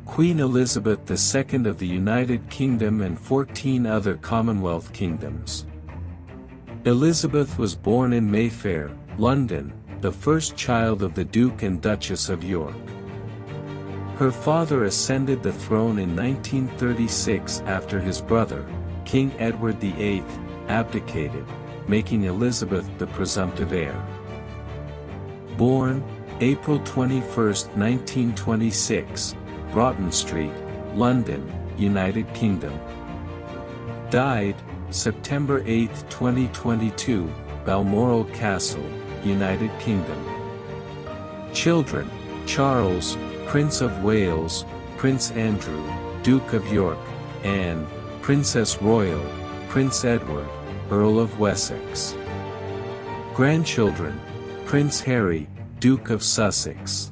Queen Elizabeth II of the United Kingdom and 14 other Commonwealth kingdoms. Elizabeth was born in Mayfair, London, the first child of the Duke and Duchess of York. Her father ascended the throne in 1936 after his brother, King Edward VIII, abdicated, making Elizabeth the presumptive heir. Born, April 21, 1926, Broughton Street, London, United Kingdom. Died, September 8, 2022, Balmoral Castle, United Kingdom. Children: Charles, Prince of Wales, Prince Andrew, Duke of York, Anne, Princess Royal, Prince Edward, Earl of Wessex. Grandchildren: Prince Harry, Duke of Sussex.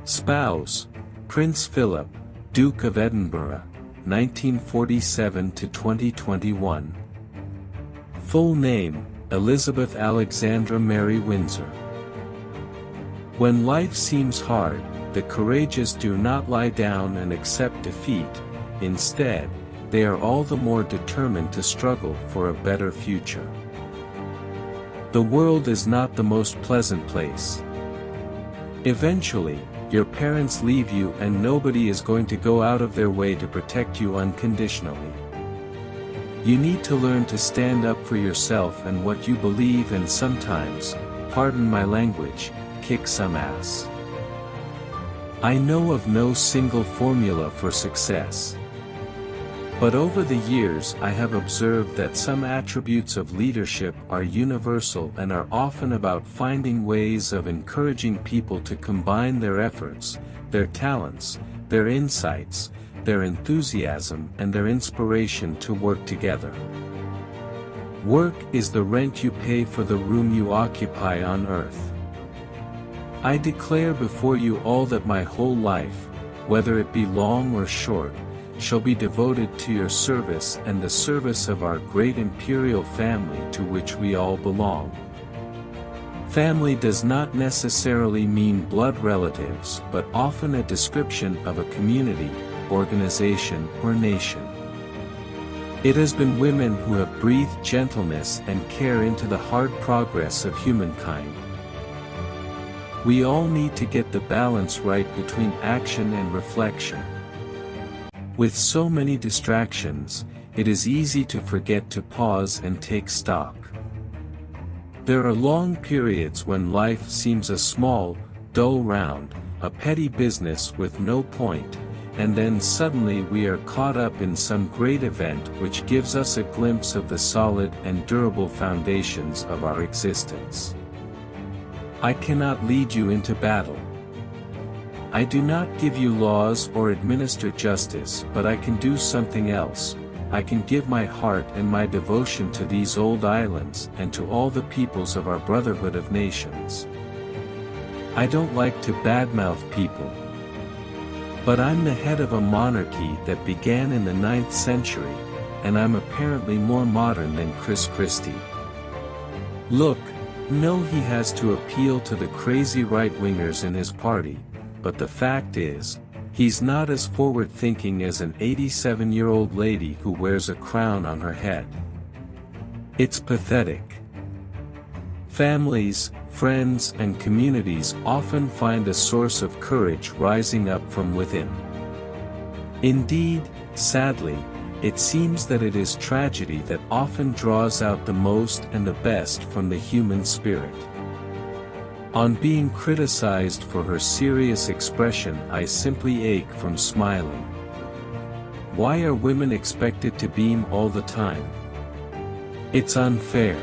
Spouse: Prince Philip, Duke of Edinburgh, 1947 to 2021. Full name: Elizabeth Alexandra Mary Windsor. When life seems hard, the courageous do not lie down and accept defeat. Instead, they are all the more determined to struggle for a better future. The world is not the most pleasant place. Eventually, your parents leave you and nobody is going to go out of their way to protect you unconditionally. You need to learn to stand up for yourself and what you believe, and sometimes, pardon my language, kick some ass. I know of no single formula for success. But over the years I have observed that some attributes of leadership are universal and are often about finding ways of encouraging people to combine their efforts, their talents, their insights, their enthusiasm and their inspiration to work together. Work is the rent you pay for the room you occupy on earth. I declare before you all that my whole life, whether it be long or short, shall be devoted to your service and the service of our great imperial family to which we all belong. Family does not necessarily mean blood relatives, but often a description of a community, organization, or nation. It has been women who have breathed gentleness and care into the hard progress of humankind. We all need to get the balance right between action and reflection. With so many distractions, it is easy to forget to pause and take stock. There are long periods when life seems a small, dull round, a petty business with no point, and then suddenly we are caught up in some great event which gives us a glimpse of the solid and durable foundations of our existence. I cannot lead you into battle. I do not give you laws or administer justice, but I can do something else. I can give my heart and my devotion to these old islands and to all the peoples of our brotherhood of nations. I don't like to badmouth people. But I'm the head of a monarchy that began in the 9th century, and I'm apparently more modern than Chris Christie. Look, no, he has to appeal to the crazy right-wingers in his party. But the fact is, he's not as forward-thinking as an 87-year-old lady who wears a crown on her head. It's pathetic. Families, friends, and communities often find a source of courage rising up from within. Indeed, sadly, it seems that it is tragedy that often draws out the most and the best from the human spirit. On being criticized for her serious expression, I simply ache from smiling. Why are women expected to beam all the time? It's unfair.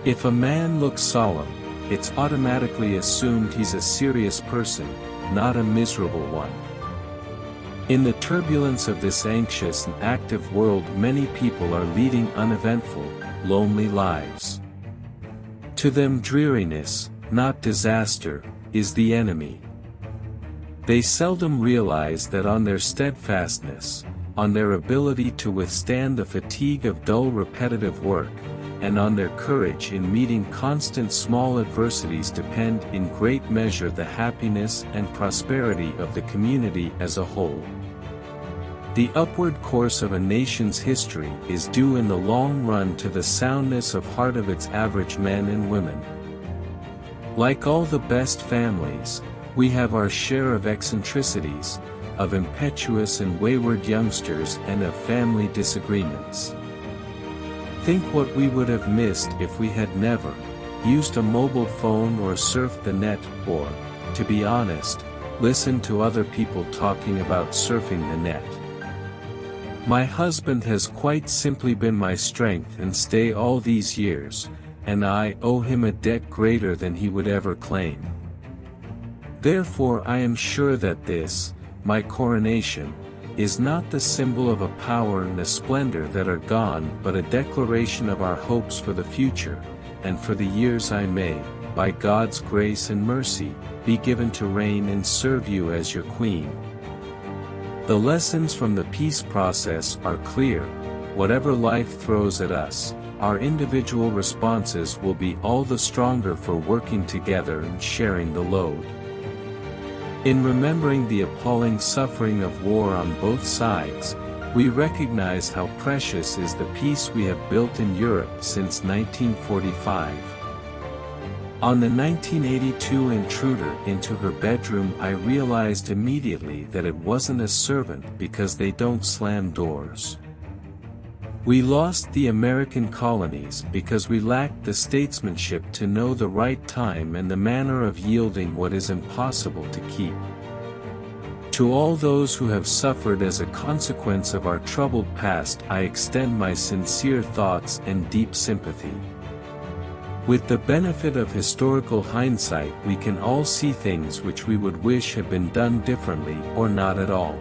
If a man looks solemn, it's automatically assumed he's a serious person, not a miserable one. In the turbulence of this anxious and active world, many people are leading uneventful, lonely lives. To them, dreariness, not disaster, is the enemy. They seldom realize that on their steadfastness, on their ability to withstand the fatigue of dull repetitive work, and on their courage in meeting constant small adversities depend in great measure the happiness and prosperity of the community as a whole. The upward course of a nation's history is due in the long run to the soundness of heart of its average men and women. Like all the best families, we have our share of eccentricities, of impetuous and wayward youngsters and of family disagreements. Think what we would have missed if we had never used a mobile phone or surfed the net or, to be honest, listened to other people talking about surfing the net. My husband has quite simply been my strength and stay all these years, and I owe him a debt greater than he would ever claim. Therefore I am sure that this, my coronation, is not the symbol of a power and a splendor that are gone but a declaration of our hopes for the future, and for the years I may, by God's grace and mercy, be given to reign and serve you as your queen. The lessons from the peace process are clear. Whatever life throws at us, our individual responses will be all the stronger for working together and sharing the load. In remembering the appalling suffering of war on both sides, we recognize how precious is the peace we have built in Europe since 1945. On the 1982 intruder into her bedroom, I realized immediately that it wasn't a servant because they don't slam doors. We lost the American colonies because we lacked the statesmanship to know the right time and the manner of yielding what is impossible to keep. To all those who have suffered as a consequence of our troubled past, I extend my sincere thoughts and deep sympathy. With the benefit of historical hindsight, we can all see things which we would wish had been done differently or not at all.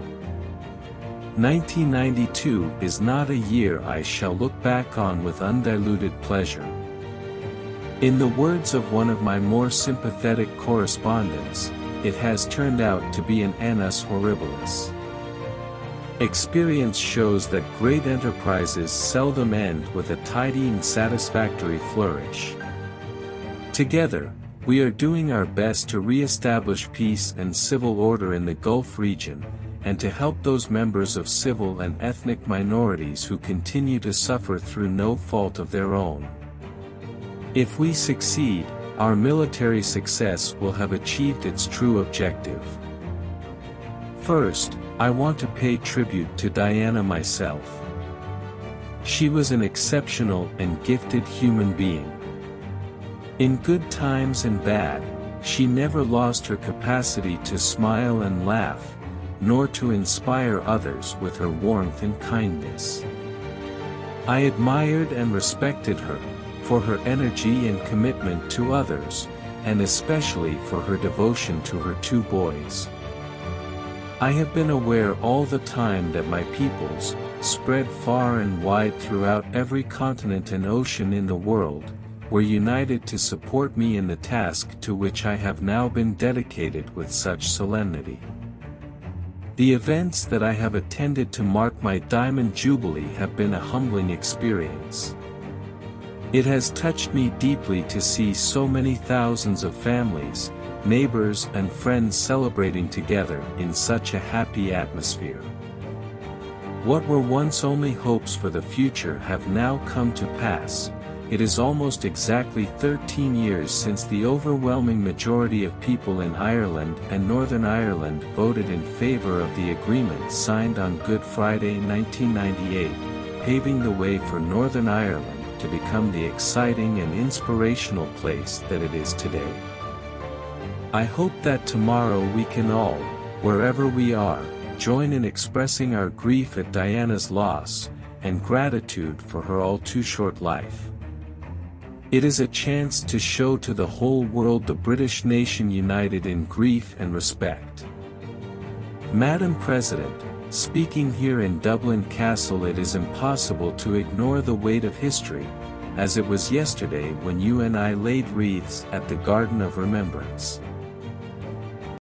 1992 is not a year I shall look back on with undiluted pleasure. In the words of one of my more sympathetic correspondents, it has turned out to be an annus horribilis. Experience shows that great enterprises seldom end with a tidy and satisfactory flourish. Together, we are doing our best to re-establish peace and civil order in the Gulf region, and to help those members of civil and ethnic minorities who continue to suffer through no fault of their own. If we succeed, our military success will have achieved its true objective. First, I want to pay tribute to Diana myself. She was an exceptional and gifted human being. In good times and bad, she never lost her capacity to smile and laugh, nor to inspire others with her warmth and kindness. I admired and respected her, for her energy and commitment to others, and especially for her devotion to her two boys. I have been aware all the time that my peoples, spread far and wide throughout every continent and ocean in the world, were united to support me in the task to which I have now been dedicated with such solemnity. The events that I have attended to mark my Diamond Jubilee have been a humbling experience. It has touched me deeply to see so many thousands of families, neighbors and friends celebrating together in such a happy atmosphere. What were once only hopes for the future have now come to pass. It is almost exactly 13 years since the overwhelming majority of people in Ireland and Northern Ireland voted in favor of the agreement signed on Good Friday 1998, paving the way for Northern Ireland to become the exciting and inspirational place that it is today. I hope that tomorrow we can all, wherever we are, join in expressing our grief at Diana's loss, and gratitude for her all too short life. It is a chance to show to the whole world the British nation united in grief and respect. Madam President, speaking here in Dublin Castle, it is impossible to ignore the weight of history, as it was yesterday when you and I laid wreaths at the Garden of Remembrance.